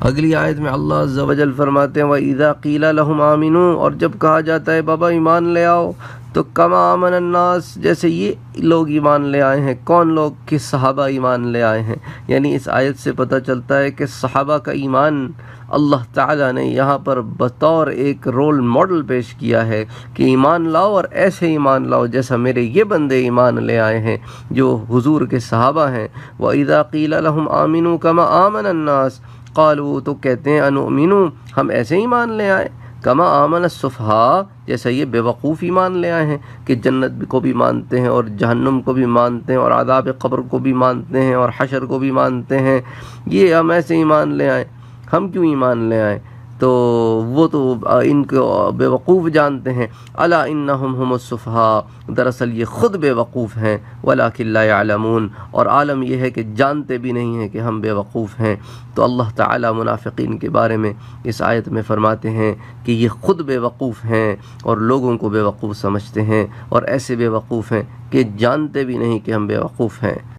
اگلی آیت میں اللہ عز و جل فرماتے ہیں وَإِذَا قِيلَ لَهُمْ آمِنُوا، اور جب کہا جاتا ہے بابا ایمان لے آؤ، تو کما آمن الناس، جیسے یہ لوگ ایمان لے آئے ہیں۔ کون لوگ؟ کہ صحابہ ایمان لے آئے ہیں۔ یعنی اس آیت سے پتہ چلتا ہے کہ صحابہ کا ایمان اللہ تعالیٰ نے یہاں پر بطور ایک رول ماڈل پیش کیا ہے کہ ایمان لاؤ، اور ایسے ایمان لاؤ جیسا میرے یہ بندے ایمان لے آئے ہیں جو حضور کے صحابہ ہیں۔ وَإِذَا قِيلَ لَهُمْ آمِنُوا كَمَا آمَنَ النَّاسِ قالوا، تو کہتے ہیں انؤمنوا، ہم ایسے ایمان لے آئے، کما آمن السفہاء، جیسا یہ بے وقوف ایمان لے آئے ہیں کہ جنت کو بھی مانتے ہیں اور جہنم کو بھی مانتے ہیں اور عذاب قبر کو بھی مانتے ہیں اور حشر کو بھی مانتے ہیں، یہ ہم ایسے ایمان لے آئے، ہم کیوں ایمان لے آئے؟ تو وہ تو ان کو بے وقوف جانتے ہیں۔ الا انہم هم السفہاء، دراصل یہ خود بے وقوف ہیں، ولکن لا يعلمون، اور عالم یہ ہے کہ جانتے بھی نہیں ہیں کہ ہم بے وقوف ہیں۔ تو اللہ تعالیٰ منافقین کے بارے میں اس آیت میں فرماتے ہیں کہ یہ خود بے وقوف ہیں اور لوگوں کو بے وقوف سمجھتے ہیں، اور ایسے بے وقوف ہیں کہ جانتے بھی نہیں کہ ہم بے وقوف ہیں۔